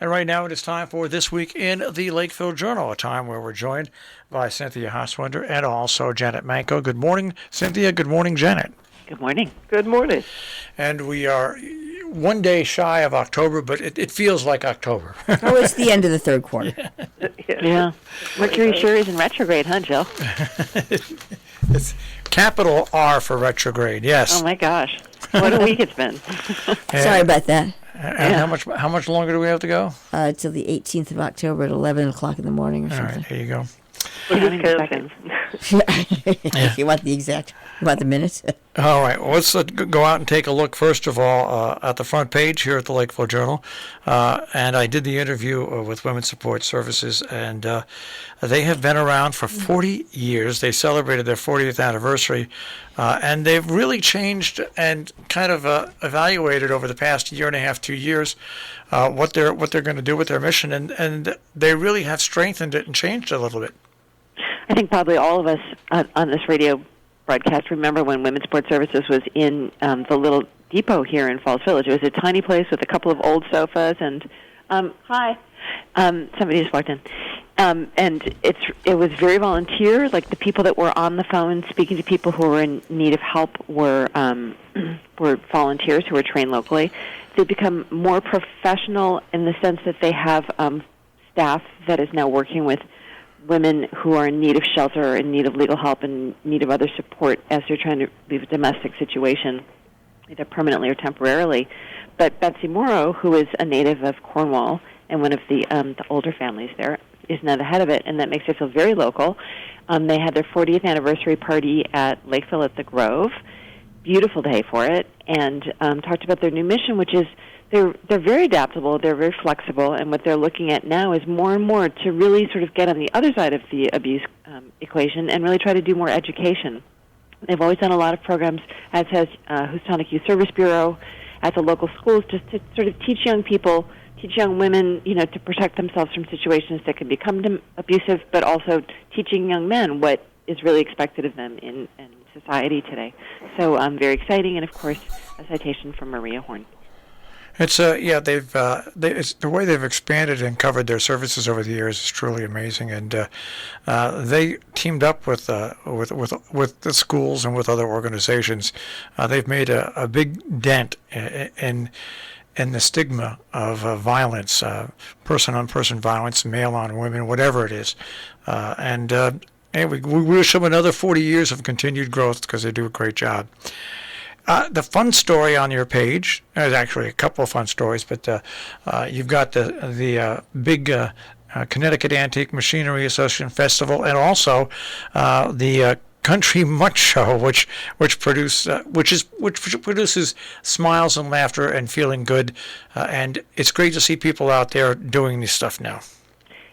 And right now it is time for This Week in the Lakeville Journal, a time where we're joined by Cynthia Hoswinder and also Janet Manco. Good morning, Cynthia. Good morning, Janet. Good morning. Good morning. And we are one day shy of October, but it feels like October. Oh, it's the end of the third quarter. Yeah. Mercury sure is in retrograde, huh, Jill? It's capital R for retrograde, yes. Oh, my gosh. What a week it's been. Sorry about that. And how much longer do we have to go? Till the 18th of October at 11 o'clock in the morning or All something. right, there you go. Counting seconds. If you want the minutes? All right, well, let's go out and take a look, first of all, at the front page here at the Lakeville Journal. And I did the interview with Women's Support Services, and they have been around for 40 years. They celebrated their 40th anniversary, and they've really changed and kind of evaluated over the past year and a half, 2 years, what they're going to do with their mission, and they really have strengthened it and changed it a little bit. I think probably all of us on this radio broadcast remember when Women's Support Services was in the little depot here in Falls Village. It was a tiny place with a couple of old sofas and hi. Somebody just walked in. And it was very volunteer. Like the people that were on the phone speaking to people who were in need of help were volunteers who were trained locally. They've become more professional in the sense that they have staff that is now working with women who are in need of shelter, in need of legal help, in need of other support as they're trying to leave a domestic situation, either permanently or temporarily. But Betsy Morrow, who is a native of Cornwall and one of the older families there, is now the head of it, and that makes it feel very local. They had their 40th anniversary party at Lakeville at the Grove. Beautiful day for it, and talked about their new mission, which is they're very adaptable, they're very flexible, and what they're looking at now is more and more to really sort of get on the other side of the abuse equation and really try to do more education. They've always done a lot of programs, as has Houstonic Youth Service Bureau, at the local schools, just to sort of teach young people, teach young women, to protect themselves from situations that can become abusive, but also teaching young men what is really expected of them in society today. So very exciting, and of course, a citation from Maria Horn. It's it's the way they've expanded and covered their services over the years is truly amazing, and they teamed up with the schools and with other organizations. They've made a big dent in the stigma of violence, person-on-person violence, male-on-women, whatever it is, and we wish them another 40 years of continued growth because they do a great job. The fun story on your page, there's actually a couple of fun stories, but you've got the big Connecticut Antique Machinery Association Festival, and also the Country Mutt Show, which produces smiles and laughter and feeling good, and it's great to see people out there doing this stuff now.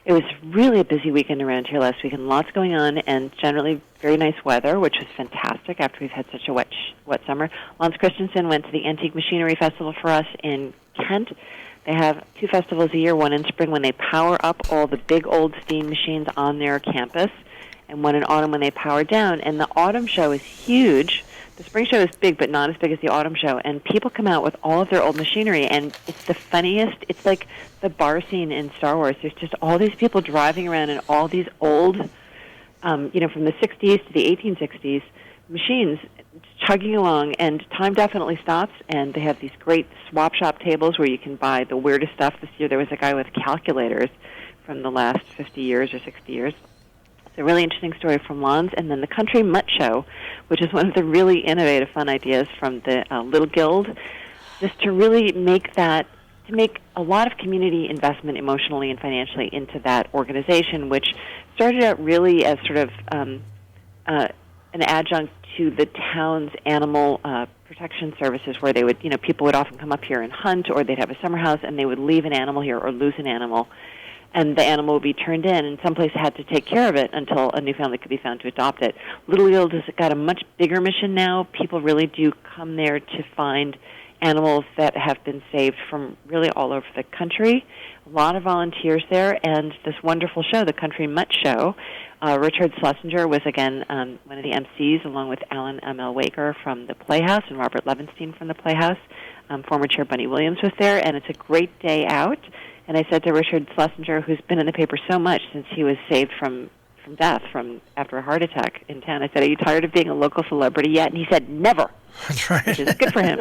It was really a busy weekend around here last weekend. Lots going on, and generally very nice weather, which was fantastic after we've had such a wet summer. Lance Christensen went to the Antique Machinery Festival for us in Kent. They have 2 festivals a year, one in spring when they power up all the big old steam machines on their campus, and one in autumn when they power down. And the autumn show is huge. The spring show is big, but not as big as the autumn show. And people come out with all of their old machinery, and it's the funniest. It's like the bar scene in Star Wars. There's just all these people driving around in all these old, from the 60s to the 1860s machines, chugging along, and time definitely stops. And they have these great swap shop tables where you can buy the weirdest stuff. This year there was a guy with calculators from the last 50 years or 60 years. It's a really interesting story from Lons. And then the Country Mutt Show, which is one of the really innovative, fun ideas from the Little Guild, just to really make a lot of community investment emotionally and financially into that organization, which started out really as sort of an adjunct to the town's animal protection services, where they would, people would often come up here and hunt, or they'd have a summer house, and they would leave an animal here or lose an animal, and the animal would be turned in, and someplace had to take care of it until a new family could be found to adopt it. Little Guild has got a much bigger mission now. People really do come there to find animals that have been saved from really all over the country. A lot of volunteers there, and this wonderful show, the Country Mutt Show. Richard Schlesinger was, again, one of the MCs, along with Alan M.L. Waker from the Playhouse and Robert Levinstein from the Playhouse. Former Chair Bunny Williams was there, and it's a great day out. And I said to Richard Schlesinger, who's been in the paper so much since he was saved from death after a heart attack in town, I said, "Are you tired of being a local celebrity yet?" And he said, "Never." That's right. Which is good for him.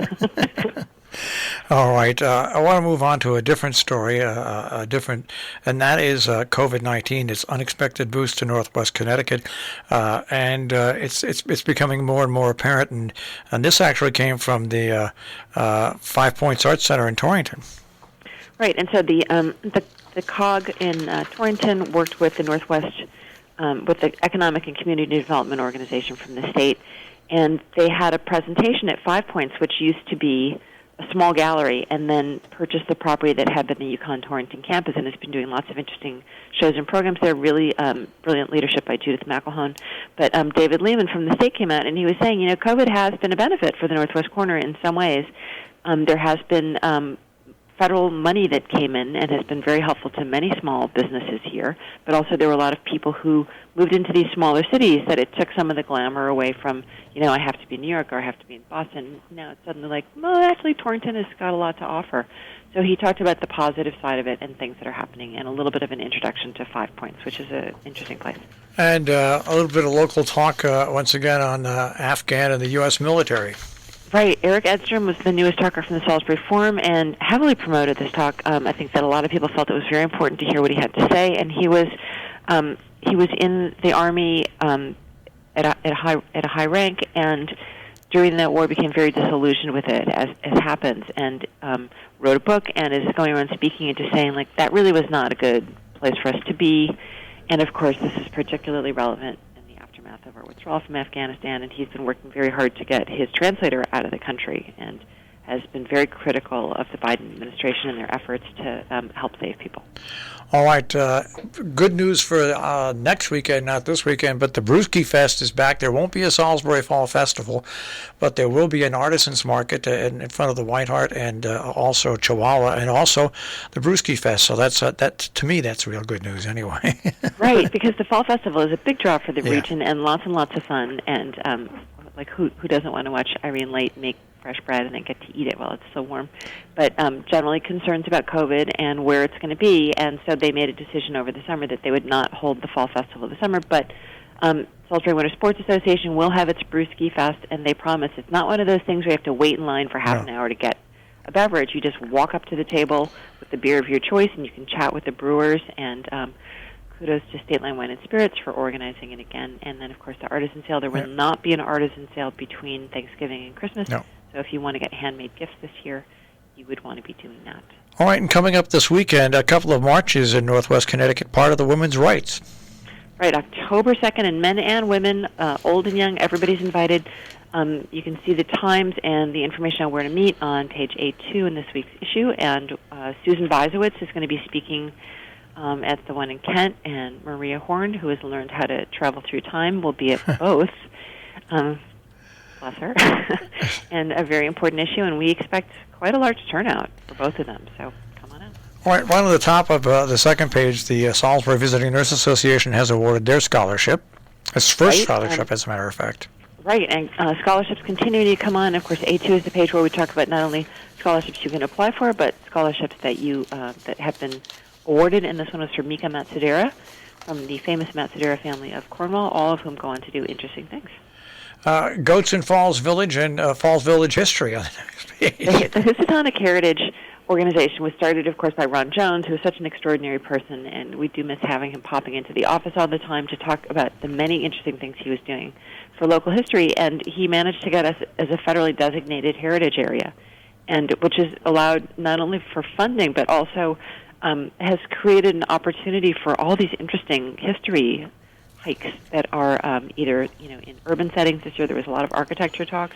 All right. I want to move on to a different story, and that is COVID-19. Its unexpected boost to Northwest Connecticut, and it's becoming more and more apparent. And this actually came from the 5 Points Arts Center in Torrington. Right, and so the COG in Torrington worked with the Northwest, with the Economic and Community Development Organization from the state, and they had a presentation at 5 Points, which used to be a small gallery, and then purchased the property that had been the UConn Torrington campus, and has been doing lots of interesting shows and programs there. Really brilliant leadership by Judith McElhone. But David Lehman from the state came out, and he was saying, COVID has been a benefit for the Northwest Corner in some ways. There has been federal money that came in and has been very helpful to many small businesses here, but also there were a lot of people who moved into these smaller cities that it took some of the glamour away from, I have to be in New York or I have to be in Boston. Now it's suddenly like, well, actually Torrington has got a lot to offer. So he talked about the positive side of it and things that are happening, and a little bit of an introduction to 5 Points, which is an interesting place. And a little bit of local talk, once again, on Afghan and the U.S. military. Right. Eric Edstrom was the newest talker from the Salisbury Forum and heavily promoted this talk. I think that a lot of people felt it was very important to hear what he had to say, and he was in the Army at a high rank, and during the war became very disillusioned with it, as happens, and wrote a book and is going around speaking and just saying, like, that really was not a good place for us to be. And, of course, this is particularly relevant in the aftermath of our withdrawal from Afghanistan, and he's been working very hard to get his translator out of the country and has been very critical of the Biden administration and their efforts to help save people. All right. Good news for next weekend, not this weekend, but the Brewski Fest is back. There won't be a Salisbury Fall Festival, but there will be an artisans market in front of the White Hart and also Chihuahua, and also the Brewski Fest. So that to me, that's real good news anyway. Right, because the Fall Festival is a big draw for the region and lots of fun. And like who doesn't want to watch Irene Late make fresh bread and then get to eat it while it's so warm? But generally concerns about COVID and where it's going to be, and so they made a decision over the summer that they would not hold the Fall Festival this summer, but Salisbury Winter Sports Association will have its Brewski Fest, and they promise it's not one of those things where you have to wait in line for half an hour to get a beverage. You just walk up to the table with the beer of your choice, and you can chat with the brewers, and kudos to State Line Wine and Spirits for organizing it again. And then, of course, the artisan sale. There will not be an artisan sale between Thanksgiving and Christmas. No. So if you want to get handmade gifts this year, you would want to be doing that. All right, and coming up this weekend, a couple of marches in Northwest Connecticut, part of the women's rights. Right, October 2nd, and men and women, old and young, everybody's invited. You can see the times and the information on where to meet on page A2 in this week's issue. And Susan Bizowitz is going to be speaking at the one in Kent, and Maria Horn, who has learned how to travel through time, will be at both. Bless her. And a very important issue, and we expect quite a large turnout for both of them, so come on out. All right, right on the top of the second page, the Salisbury Visiting Nurse Association has awarded their scholarship. It's first scholarship, as a matter of fact. Right, and scholarships continue to come on. Of course, A2 is the page where we talk about not only scholarships you can apply for, but scholarships that you that have been awarded, and this one was for Mika Matsudaira from the famous Matsudaira family of Cornwall, all of whom go on to do interesting things. Goats in Falls Village and Falls Village history on the next page. The Housatonic Heritage Organization was started, of course, by Ron Jones, who is such an extraordinary person, and we do miss having him popping into the office all the time to talk about the many interesting things he was doing for local history, and he managed to get us as a federally designated heritage area, and which has allowed not only for funding, but also has created an opportunity for all these interesting history hikes that are either in urban settings. This year there was a lot of architecture talks,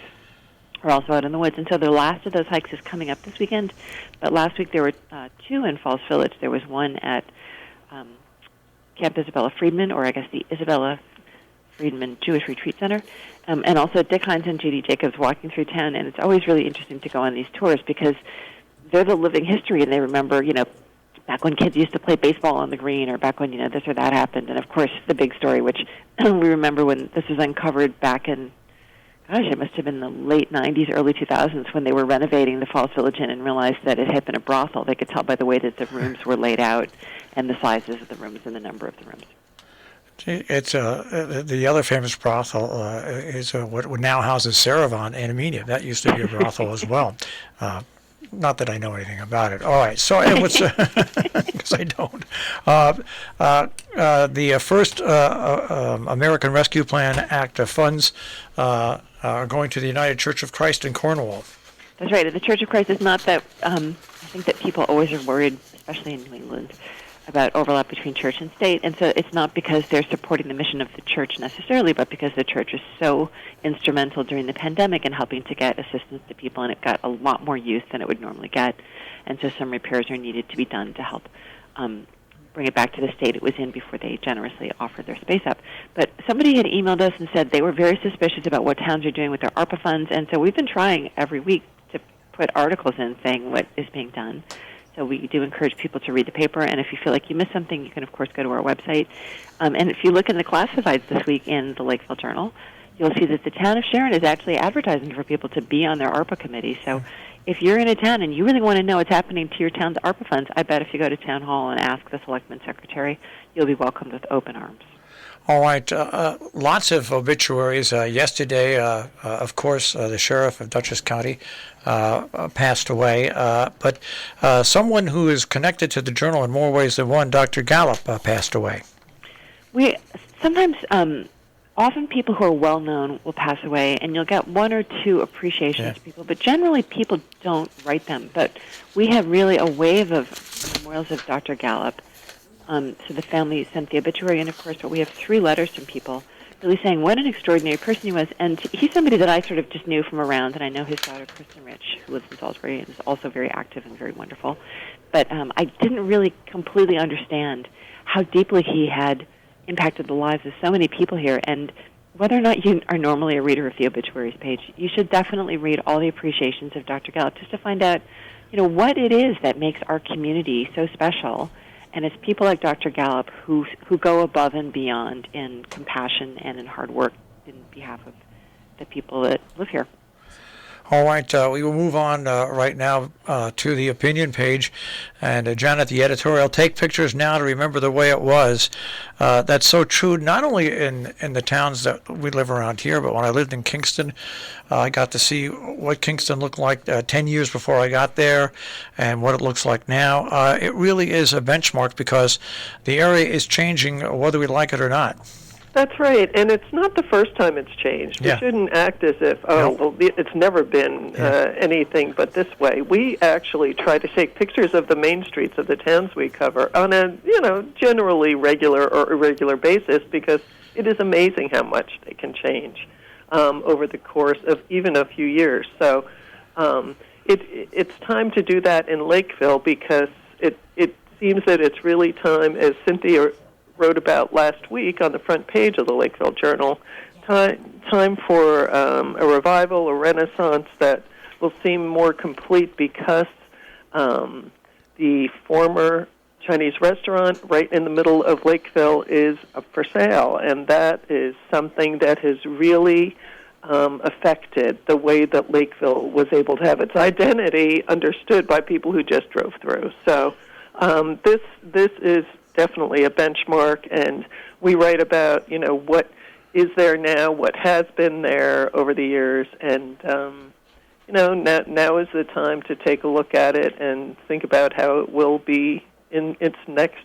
or also out in the woods. And so the last of those hikes is coming up this weekend. But last week there were two in Falls Village. There was one at Camp Isabella Freedman, or I guess the Isabella Freedman Jewish Retreat Center, and also Dick Hines and Judy Jacobs walking through town. And it's always really interesting to go on these tours because they're the living history, and they remember, back when kids used to play baseball on the green, or back when, this or that happened. And, of course, the big story, which we remember when this was uncovered back in gosh, it must have been the late 90s, early 2000s when they were renovating the Falls Village Inn and realized that it had been a brothel. They could tell by the way that the rooms were laid out and the sizes of the rooms and the number of the rooms. It's the other famous brothel is what now houses Saravan in Armenia. That used to be a brothel as well. Not that I know anything about it. All right, so it was because I don't. The first American Rescue Plan Act funds are going to the United Church of Christ in Cornwall. That's right. The Church of Christ is not that. I think that people always are worried, especially in New England, about overlap between church and state, and so it's not because they're supporting the mission of the church necessarily, but because the church is so instrumental during the pandemic in helping to get assistance to people, and it got a lot more use than it would normally get, and so some repairs are needed to be done to help bring it back to the state it was in before they generously offered their space up. But somebody had emailed us and said they were very suspicious about what towns are doing with their ARPA funds, and so we've been trying every week to put articles in saying what is being done. So we do encourage people to read the paper, and if you feel like you missed something, you can, of course, go to our website. And if you look in the classifieds this week in the Lakeville Journal, you'll see that the town of Sharon is actually advertising for people to be on their ARPA committee. So if you're in a town and you really want to know what's happening to your town's ARPA funds, I bet if you go to Town Hall and ask the Selectman Secretary, you'll be welcomed with open arms. All right, lots of obituaries. Yesterday, of course, the sheriff of Dutchess County passed away, but someone who is connected to the Journal in more ways than one, Dr. Gallup, passed away. We sometimes, often people who are well-known will pass away, and you'll get one or two appreciations to people, but generally people don't write them. But we have really a wave of memorials of Dr. Gallup. So the family sent the obituary, and of course, but we have 3 letters from people really saying what an extraordinary person he was. And he's somebody that I sort of just knew from around, and I know his daughter, Kristen Rich, who lives in Salisbury and is also very active and very wonderful. But I didn't really completely understand how deeply he had impacted the lives of so many people here. And whether or not you are normally a reader of the obituaries page, you should definitely read all the appreciations of Dr. Gallup just to find out, what it is that makes our community so special. And it's people like Dr. Gallup who go above and beyond in compassion and in hard work in behalf of the people that live here. All right, we will move on right now to the opinion page. And Janet, the editorial, take pictures now to remember the way it was. That's so true, not only in the towns that we live around here, but when I lived in Kingston, I got to see what Kingston looked like 10 years before I got there and what it looks like now. It really is a benchmark because the area is changing whether we like it or not. That's right, and it's not the first time it's changed. We shouldn't act as if, it's never been anything but this way. We actually try to take pictures of the main streets of the towns we cover on a, generally regular or irregular basis because it is amazing how much they can change over the course of even a few years. So it's time to do that in Lakeville because it seems that it's really time, as Cynthia wrote about last week on the front page of the Lakeville Journal, time for a revival, a renaissance that will seem more complete because the former Chinese restaurant right in the middle of Lakeville is up for sale, and that is something that has really affected the way that Lakeville was able to have its identity understood by people who just drove through. So this is definitely a benchmark, and we write about, what is there now, what has been there over the years, and, now is the time to take a look at it and think about how it will be in its next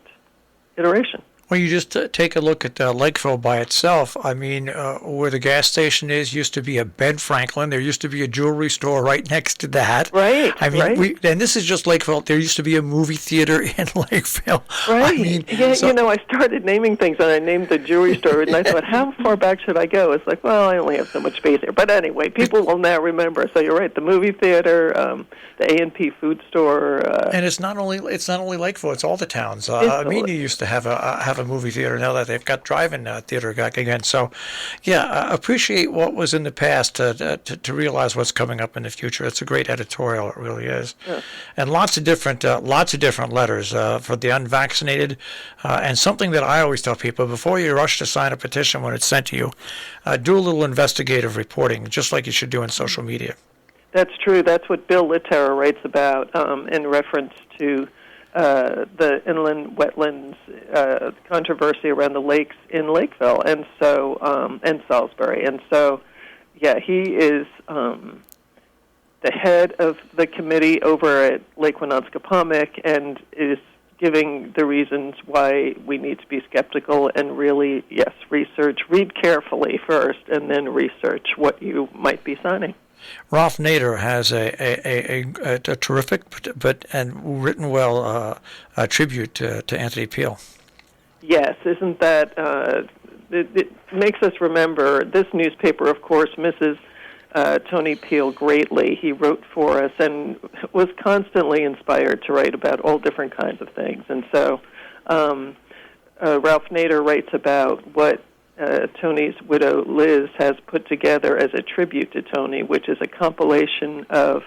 iteration. Well, you just take a look at Lakeville by itself. I mean, where the gas station is used to be a Ben Franklin. There used to be a jewelry store right next to that. Right. I mean, right. And this is just Lakeville. There used to be a movie theater in Lakeville. Right. I mean, I started naming things, and I named the jewelry store, and I thought, how far back should I go? It's like, well, I only have so much space here. But anyway, people will now remember. So you're right. The movie theater, the A&P food store. And it's not only Lakeville. It's all the towns. Armenia used to have a a movie theater. Now that they've got drive-in theater back again. So, yeah, appreciate what was in the past to realize what's coming up in the future. It's a great editorial. It really is. Yeah. And lots of different letters for the unvaccinated. And something that I always tell people, before you rush to sign a petition when it's sent to you, do a little investigative reporting, just like you should do in social media. That's true. That's what Bill Littauer writes about in reference to the inland wetlands controversy around the lakes in Lakeville and Salisbury. And so, yeah, he is the head of the committee over at Lake Winonscaponic and is giving the reasons why we need to be skeptical and really, yes, research. Read carefully first and then research what you might be signing. Ralph Nader has a terrific and written well tribute to Anthony Peel. Yes, isn't that it makes us remember this newspaper, of course, misses Tony Peel greatly. He wrote for us and was constantly inspired to write about all different kinds of things. And so Ralph Nader writes about what Tony's widow, Liz, has put together as a tribute to Tony, which is a compilation of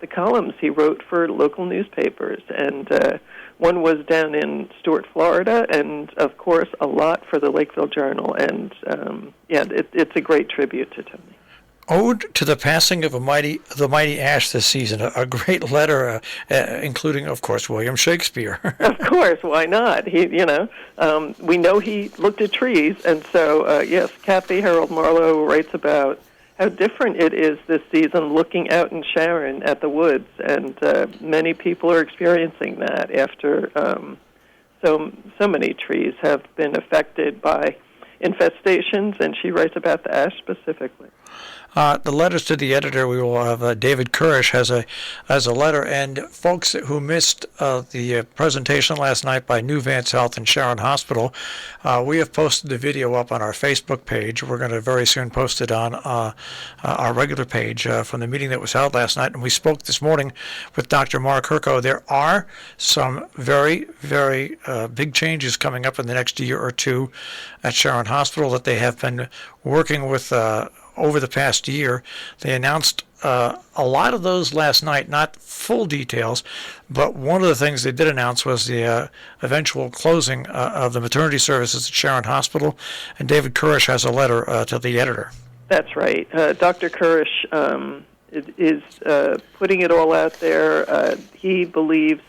the columns he wrote for local newspapers. And one was down in Stuart, Florida, and, of course, a lot for the Lakeville Journal. And, it's a great tribute to Tony. Ode to the passing of the mighty Ash this season, a great letter, including, of course, William Shakespeare. Of course, why not? We know he looked at trees, and so, yes, Kathy Harold Marlowe writes about how different it is this season looking out in Sharon at the woods, and many people are experiencing that after so many trees have been affected by infestations, and she writes about the ash specifically. The letters to the editor, we will have David Kurish has a letter, and folks who missed the presentation last night by New Vance Health and Sharon Hospital, we have posted the video up on our Facebook page. We're going to very soon post it on our regular page from the meeting that was held last night, and we spoke this morning with Dr. Mark Herco. There are some very, very big changes coming up in the next year or two at Sharon Hospital that they have been working with over the past year. They announced a lot of those last night, not full details, but one of the things they did announce was the eventual closing of the maternity services at Sharon Hospital, and David Kurish has a letter to the editor. That's right. Dr. Kurish is putting it all out there. He believes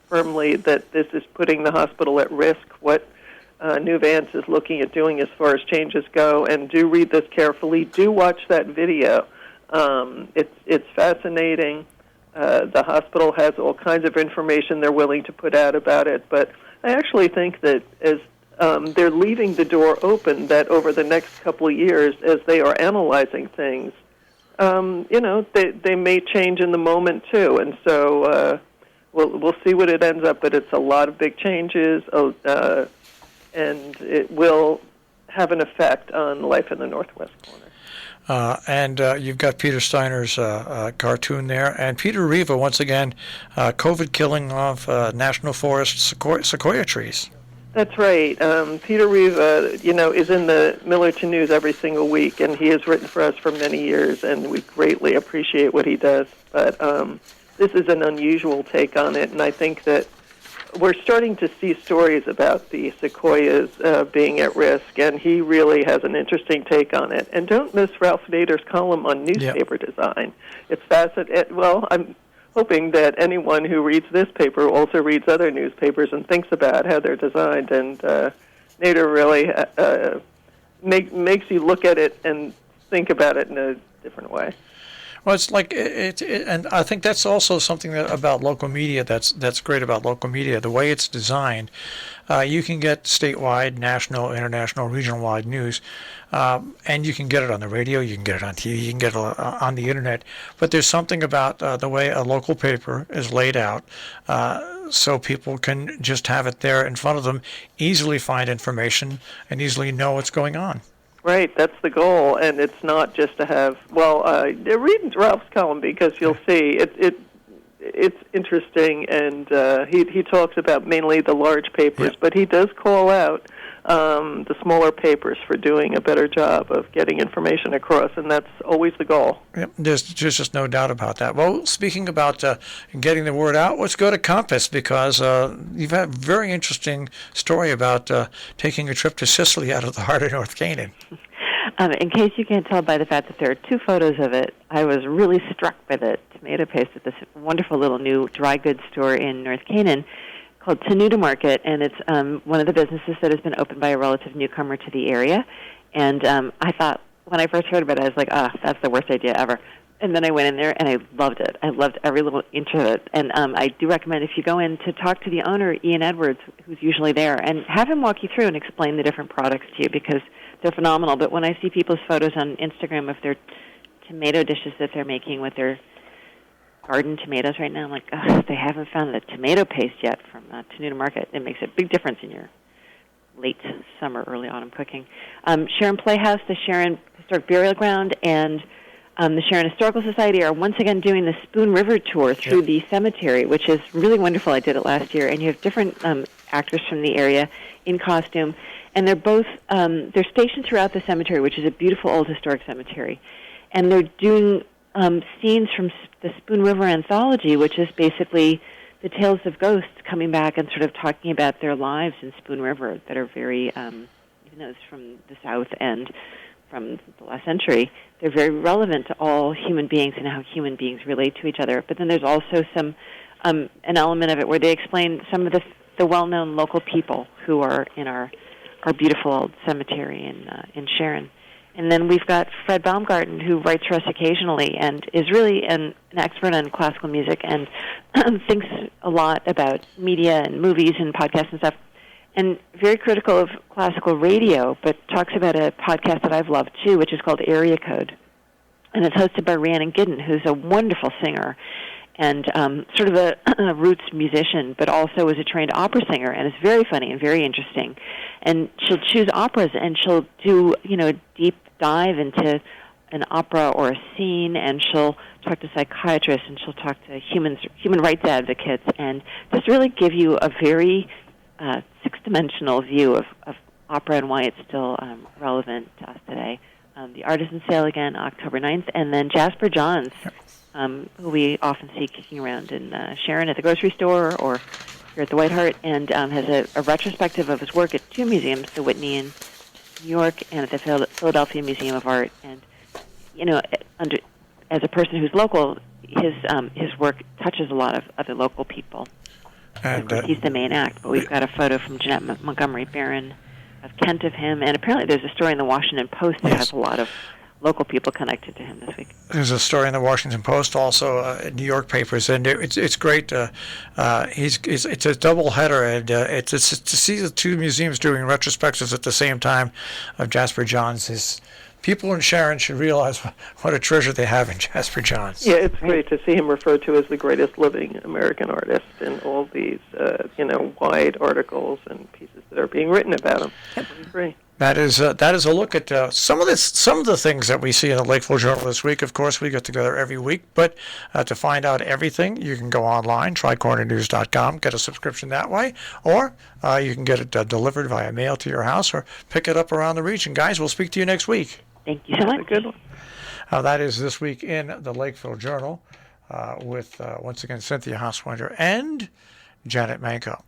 firmly that this is putting the hospital at risk. What New Vance is looking at doing as far as changes go, and do read this carefully. Do watch that video. It's fascinating. The hospital has all kinds of information they're willing to put out about it, but I actually think that as they're leaving the door open, that over the next couple of years, as they are analyzing things, they may change in the moment too, and so we'll see what it ends up. But it's a lot of big changes. And it will have an effect on life in the northwest corner. And you've got Peter Steiner's cartoon there. And Peter Riva, once again, COVID killing of National Forest sequoia trees. That's right. Peter Riva, is in the Millerton News every single week, and he has written for us for many years, and we greatly appreciate what he does. But this is an unusual take on it, and I think that we're starting to see stories about the sequoias being at risk, and he really has an interesting take on it. And don't miss Ralph Nader's column on newspaper design. It's fascinating. Well, I'm hoping that anyone who reads this paper also reads other newspapers and thinks about how they're designed. And Nader really makes you look at it and think about it in a different way. Well, it's like and I think that's also something about local media that's great about local media. The way it's designed, you can get statewide, national, international, regional-wide news, and you can get it on the radio, you can get it on TV, you can get it on the internet. But there's something about the way a local paper is laid out, so people can just have it there in front of them, easily find information, and easily know what's going on. Right, that's the goal, and it's not just to have. Well, read Ralph's column because you'll see it's interesting, and he talks about mainly the large papers, but he does call out the smaller papers for doing a better job of getting information across, and that's always the goal. Yep, there's just no doubt about that. Well, speaking about getting the word out, let's go to Compass, because you've had a very interesting story about taking a trip to Sicily out of the heart of North Canaan. In case you can't tell by the fact that there are two photos of it, I was really struck by the tomato paste at this wonderful little new dry goods store in North Canaan called Tenuta Market, and it's one of the businesses that has been opened by a relative newcomer to the area. And I thought, when I first heard about it, I was like, that's the worst idea ever. And then I went in there, and I loved it. I loved every little inch of it. And I do recommend, if you go in, to talk to the owner, Ian Edwards, who's usually there, and have him walk you through and explain the different products to you, because they're phenomenal. But when I see people's photos on Instagram of their tomato dishes that they're making with their garden tomatoes right now, I'm like, they haven't found the tomato paste yet from Tenuta Market. It makes a big difference in your late summer, early autumn cooking. Sharon Playhouse, the Sharon Historic Burial Ground, and the Sharon Historical Society are once again doing the Spoon River tour through the cemetery, which is really wonderful. I did it last year, and you have different actors from the area in costume, and they're both they're stationed throughout the cemetery, which is a beautiful old historic cemetery, and they're doing scenes from the Spoon River Anthology, which is basically the tales of ghosts coming back and sort of talking about their lives in Spoon River that are very, even though it's from the South and from the last century, they're very relevant to all human beings and how human beings relate to each other. But then there's also some an element of it where they explain some of the well-known local people who are in our beautiful old cemetery in Sharon. And then we've got Fred Baumgarten, who writes for us occasionally and is really an expert on classical music and thinks a lot about media and movies and podcasts and stuff, and very critical of classical radio, but talks about a podcast that I've loved, too, which is called Area Code. And it's hosted by Rhiannon Giddens, who's a wonderful singer and sort of a roots musician, but also is a trained opera singer, and is very funny and very interesting. And she'll choose operas, and she'll do, a deep dive into an opera or a scene, and she'll talk to psychiatrists, and she'll talk to human rights advocates, and just really give you a very six-dimensional view of opera and why it's still relevant to us today. The Artisan Sale again, October 9th, and then Jasper Johns, who we often see kicking around in Sharon at the grocery store or here at the White Hart, and has a retrospective of his work at two museums, the Whitney in New York and at the Philadelphia Museum of Art. And, as a person who's local, his work touches a lot of other local people. And of course, he's the main act, but we've got a photo from Jeanette Montgomery Barron of Kent of him, and apparently there's a story in the Washington Post that has a lot of local people connected to him this week. There's a story in the Washington Post, also New York papers, and it's great. It's a double header, and it's to see the two museums doing retrospectives at the same time of Jasper Johns. People in Sharon should realize what a treasure they have in Jasper Johns. Yeah, it's great to see him referred to as the greatest living American artist in all these, wide articles and pieces that are being written about him. I agree. That is a look at some of the things that we see in the Lakeville Journal this week. Of course, we get together every week, but to find out everything, you can go online, trycornernews.com, get a subscription that way, or you can get it delivered via mail to your house, or pick it up around the region. Guys, we'll speak to you next week. Thank you so much. Good one. That is This Week in the Lakeville Journal with, once again, Cynthia Hauswinder and Janet Manko.